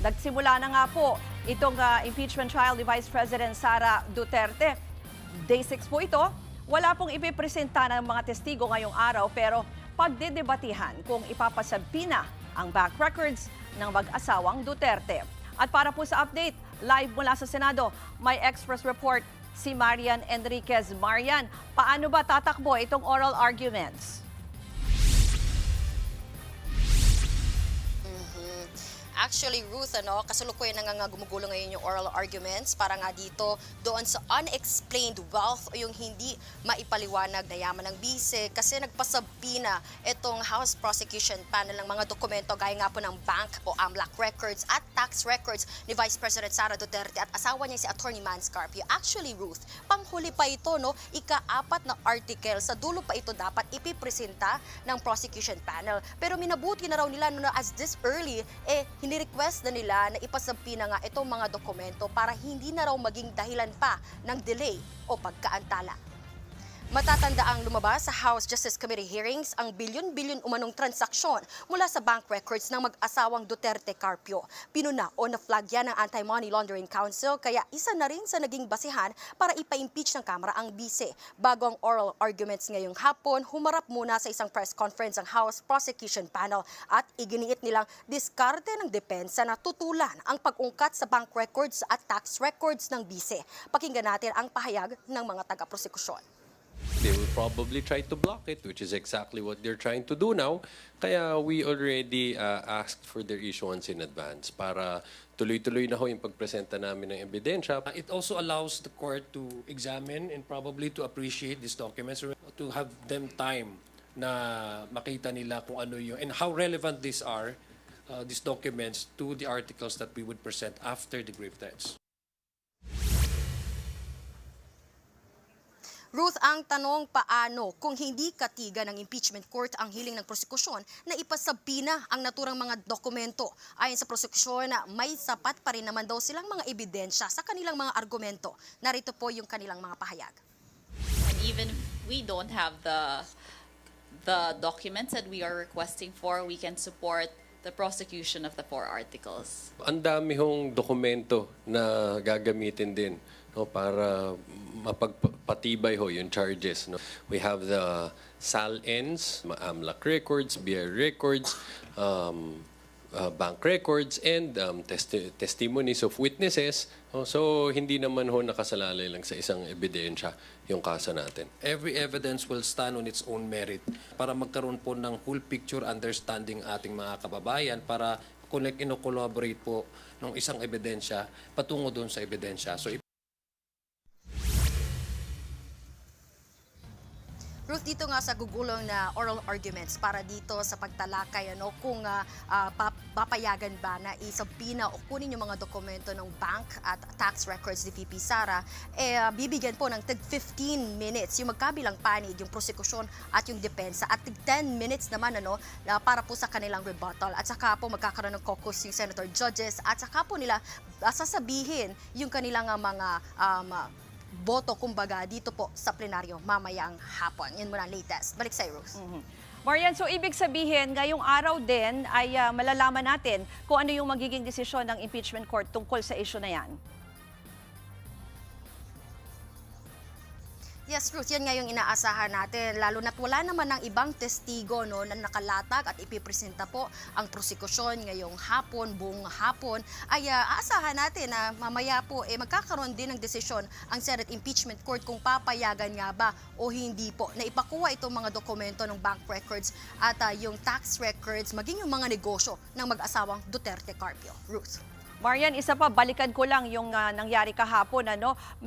Nagsimula na nga po itong impeachment trial ni Vice President Sara Duterte. Day 6 po ito. Wala pong ipipresenta ng mga testigo ngayong araw pero pagdedebatihan kung ipapasabpi na ang back records ng mag-asawang Duterte. At para po sa update, live mula sa Senado, may express report si Marian Enriquez. Marian, paano ba tatakbo itong oral arguments? Actually, Ruth, kasalukuyan na nga gumugulo ngayon yung oral arguments para nga dito doon sa unexplained wealth o yung hindi maipaliwanag na yaman ng bise kasi nagpasabina itong House Prosecution Panel ng mga dokumento gaya nga po ng bank o AMLAC records at tax records ni Vice President Sara Duterte at asawa niya si Attorney Man Scarpio. Actually, Ruth, panghuli pa ito, ika-4 na article. Sa dulo pa ito dapat ipipresenta ng Prosecution Panel. Pero minabuti na raw nila as this early, ni-request na nila na ipasabpi na nga itong mga dokumento para hindi na raw maging dahilan pa ng delay o pagkaantala. Matatanda ang lumabas sa House Justice Committee hearings ang bilyon-bilyon umanong transaksyon mula sa bank records ng mag-asawang Duterte Carpio. Pinuna o na-flag yan ng Anti-Money Laundering Council kaya isa na rin sa naging basihan para ipa-impeach ng Kamara ang bise. Bago ang oral arguments ngayong hapon, humarap muna sa isang press conference ang House Prosecution Panel at iginiit nilang diskarte ng depensa na tutulan ang pag-ungkat sa bank records at tax records ng bise. Pakinggan natin ang pahayag ng mga taga-prosekusyon. They will probably try to block it, which is exactly what they're trying to do now. Kaya we already asked for their issuance in advance para tuloy-tuloy na ho yung pagpresenta namin ng ebidensya. It also allows the court to examine and probably to appreciate these documents, to have them time na makita nila kung ano yung, and how relevant these are, these documents, to the articles that we would present after the grave threats. Ruth, ang tanong paano kung hindi katiga ng impeachment court ang hiling ng prosekusyon na ipasabina ang naturang mga dokumento? Ayon sa prosekusyon, may sapat pa rin naman daw silang mga ebidensya sa kanilang mga argumento. Narito po yung kanilang mga pahayag. And even if we don't have the documents that we are requesting for, we can support the prosecution of the 4 articles. Ang dami hong dokumento na gagamitin din para mapagpatibay ho yung charges. We have the SAL-ins, AMLAC records, BR records, bank records, and testimonies of witnesses. So, hindi naman ho nakasalalay lang sa isang ebidensya yung kaso natin. Every evidence will stand on its own merit para magkaroon po ng whole picture understanding ating mga kababayan para ino-collaborate po ng isang ebidensya patungo doon sa ebidensya. So, Ruth, dito nga sa gugulong na oral arguments para dito sa pagtalakay kung papayagan ba na isabina o kunin yung mga dokumento ng bank at tax records ni VP Sara, bibigyan po ng tig 15 minutes yung magkabilang panig, yung prosekusyon at yung depensa, at tig 10 minutes naman para po sa kanilang rebuttal. At saka po magkakaroon ng caucus yung senator judges at saka po nila sasabihin yung kanilang mga boto, kumbaga, dito po sa plenaryo mamayang hapon. Yan muna ang latest. Balik sa Rose. Marian, so ibig sabihin, ngayong araw din ay malalaman natin kung ano yung magiging desisyon ng impeachment court tungkol sa issue na yan. Yes, Ruth, yan nga yung inaasahan natin. Lalo na't wala naman ng ibang testigo na nakalatag at ipipresenta po ang prosekusyon ngayong hapon, buong hapon. Ay aasahan natin na mamaya po magkakaroon din ng desisyon ang Senate Impeachment Court kung papayagan nga ba o hindi po na ipakuha itong mga dokumento ng bank records at yung tax records, maging yung mga negosyo ng mag-asawang Duterte Carpio. Ruth. Marian, isa pa, balikan ko lang yung nangyari kahapon.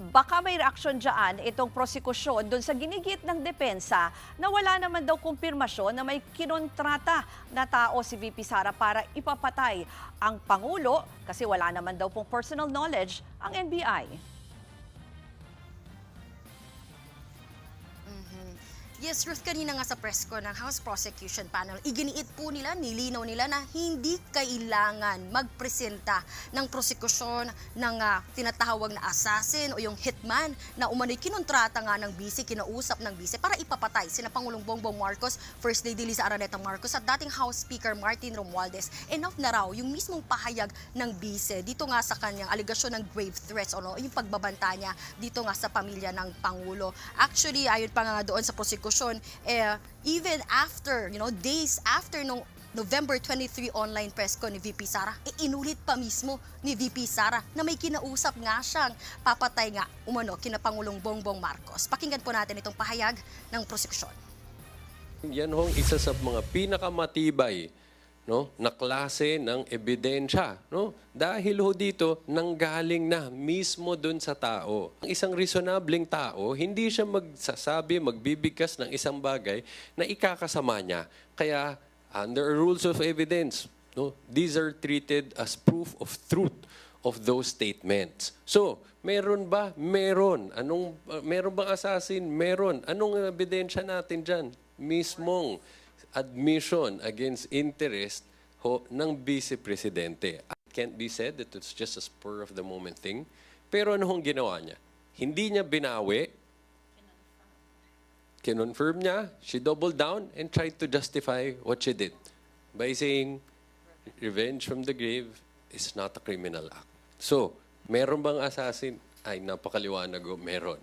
Baka may reaksyon dyan itong prosekusyon dun sa ginigit ng depensa na wala naman daw kumpirmasyon na may kinontrata na tao si VP Sara para ipapatay ang Pangulo kasi wala naman daw pong personal knowledge ang NBI. Yes, Ruth, kanina nga sa press ko ng House Prosecution Panel, iginiit po nila, nilinaw nila na hindi kailangan magpresenta ng prosekusyon ng tinatawag na assassin o yung hitman na umano'y kinontrata nga ng bise, kinausap ng bise para ipapatay sina Pangulong Bongbong Marcos, First Lady Liza Araneta Marcos at dating House Speaker Martin Romualdez. Enough na raw yung mismong pahayag ng bise dito nga sa kanyang aligasyon ng grave threats o yung pagbabanta niya dito nga sa pamilya ng Pangulo. Actually, ayon pa nga doon sa prosecution, even after, days after nung November 23 online press ko ni VP Sara, inulit pa mismo ni VP Sara na may kinausap nga siyang papatay nga kina Pangulong Bongbong Marcos. Pakinggan po natin itong pahayag ng prosekusyon. Yan hong isa sa mga pinakamatibay na klase ng ebidensya. Dahil ho dito, nanggaling na mismo dun sa tao. Ang isang reasonableng tao, hindi siya magsasabi, magbibigkas ng isang bagay na ikakasama niya. Kaya, under rules of evidence, these are treated as proof of truth of those statements. So, meron ba? Meron. Meron bang assassin? Meron. Anong ebidensya natin dyan? Mismong admission against interest ng Vice Presidente. It can't be said that it's just a spur of the moment thing. Pero ano hong ginawa niya? Hindi niya binawi. Kinonfirm niya. She doubled down and tried to justify what she did by saying revenge from the grave is not a criminal act. So, meron bang assassin? Ay, napakaliwanag o meron.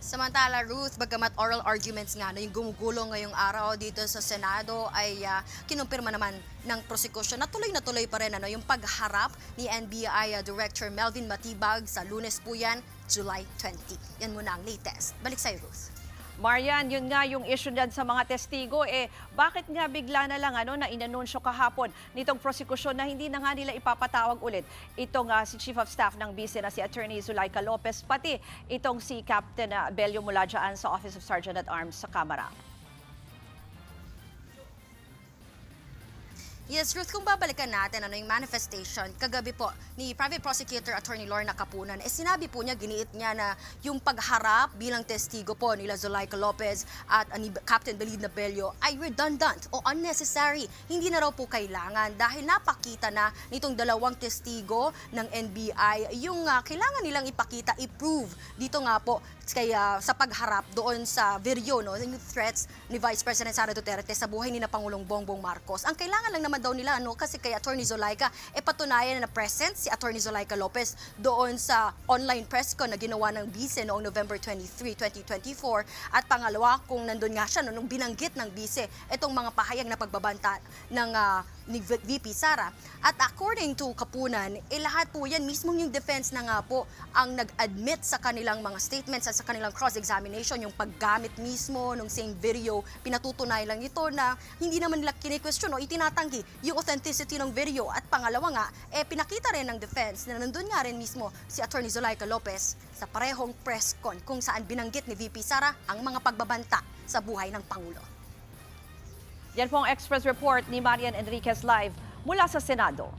Samantala, Ruth, bagamat oral arguments nga na yung gumugulong ngayong araw dito sa Senado ay kinumpirma naman ng prosecution na tuloy pa rin yung pagharap ni NBI Director Melvin Matibag sa Lunes po yan, July 20. Yan muna ang latest. Balik sa'yo, Ruth. Marian, yun nga yung issue dyan sa mga testigo. Bakit nga bigla na lang na inanunsyo kahapon nitong prosekusyon na hindi na nga nila ipapatawag ulit itong si Chief of Staff ng BICE na si Attorney Zulaika Lopez, pati itong si Captain Bello mula dyan sa Office of Sergeant at Arms sa Kamara. Yes, Ruth, kung babalikan natin yung manifestation, kagabi po ni Private Prosecutor Attorney Lorna Capunan, sinabi po niya, giniit niya na yung pagharap bilang testigo po nila Zulaika Lopez at ni Captain Belina Bello ay redundant o unnecessary. Hindi na raw po kailangan dahil napakita na nitong dalawang testigo ng NBI yung kailangan nilang ipakita, i-prove dito nga po kaya sa pagharap doon sa video, yung threats ni Vice President Sara Duterte sa buhay ni Pangulong Bongbong Marcos. Ang kailangan lang naman daw nila kasi kay Attorney Zulaika patunayan na present si Attorney Zulaika Lopez doon sa online press con na ginawa ng BICE noong November 23, 2024 at pangalawa kung nandun nga siya nung binanggit ng BICE itong mga pahayag na pagbabanta ng ni VP Sara. At according to Capunan, lahat po yan, mismong yung defense na nga po ang nag-admit sa kanilang mga statements at sa kanilang cross-examination, yung paggamit mismo ng same video, pinatutunay lang ito na hindi naman nila kine-question o itinatanggi yung authenticity ng video. At pangalawa nga, pinakita rin ng defense na nandun nga rin mismo si Attorney Zulaika Lopez sa parehong press con kung saan binanggit ni VP Sara ang mga pagbabanta sa buhay ng Pangulo. Yan po ang Express Report ni Marian Enriquez live mula sa Senado.